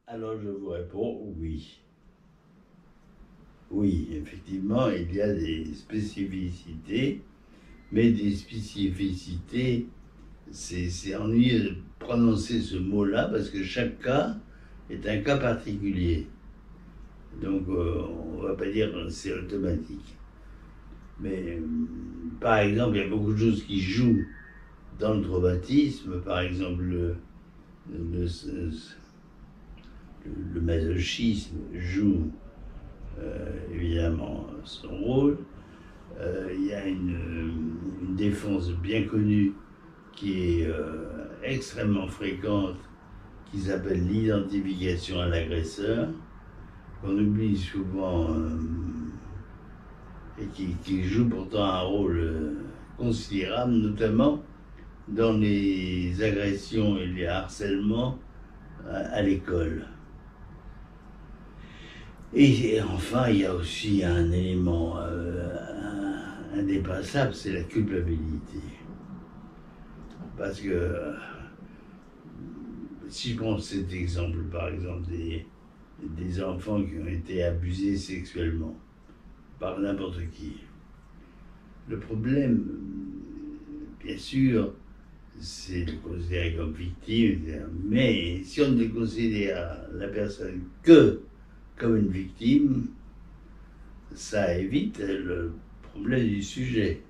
Alors je vous réponds oui. Oui, effectivement, il y a des spécificités, mais des spécificités, c'est ennuyeux de prononcer ce mot-là parce que chaque cas est un cas particulier. Donc on ne va pas dire que c'est automatique. Mais par exemple, il y a beaucoup de choses qui jouent dans le traumatisme, par exemple le masochisme joue évidemment son rôle. Il y a une défense bien connue qui est extrêmement fréquente, qui s'appelle l'identification à l'agresseur, qu'on oublie souvent et qui joue pourtant un rôle considérable, notamment dans les agressions et les harcèlements à l'école. Et enfin, il y a aussi un élément indépassable, c'est la culpabilité. Parce que si je prends cet exemple, par exemple, des enfants qui ont été abusés sexuellement par n'importe qui, le problème, bien sûr, c'est de le considérer comme victime, mais si on ne considère la personne que comme une victime, ça évite le problème du sujet.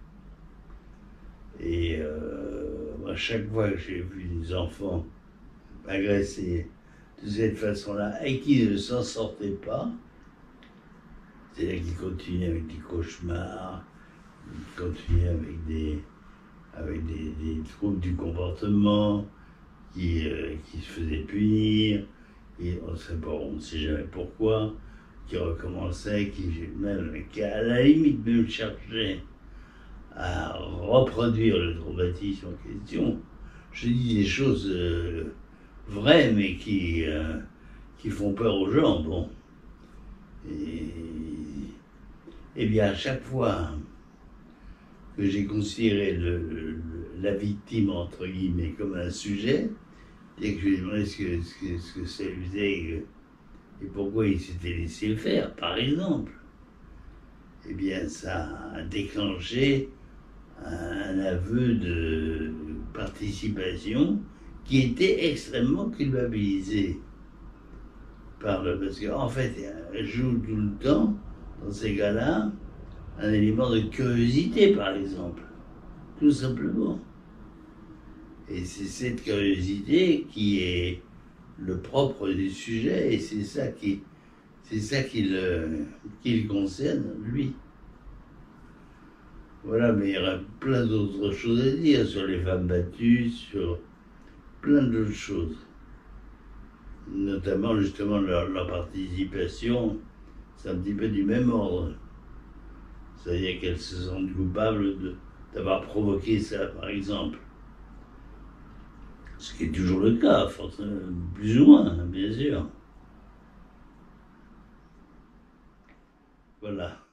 Et à chaque fois que j'ai vu des enfants agressés de cette façon-là et qui ne s'en sortaient pas, c'est-à-dire qu'ils continuaient avec des cauchemars, ils continuaient avec des troubles du comportement, qui se faisaient punir, et on ne sait jamais pourquoi, qui recommençaient, qui à la limite même cherchaient à reproduire le traumatisme en question. Je dis des choses vraies, mais qui font peur aux gens. Bon. Et bien, à chaque fois que j'ai considéré la victime, entre guillemets, comme un sujet, et que je lui ai demandé ce que ça faisait et pourquoi il s'était laissé faire, par exemple, eh bien, ça a déclenché un aveu de participation qui était extrêmement culpabilisé parce qu'en fait, elle joue tout le temps, dans ces cas-là, un élément de curiosité, par exemple, tout simplement. Et c'est cette curiosité qui est le propre du sujet, et c'est ça qui le concerne, lui. Voilà, mais il y aura plein d'autres choses à dire sur les femmes battues, sur plein d'autres choses. Notamment, justement, leur participation, c'est un petit peu du même ordre. C'est-à-dire qu'elles se sentent coupables d'avoir provoqué ça, par exemple. Ce qui est toujours le cas, plus ou moins, bien sûr. Voilà.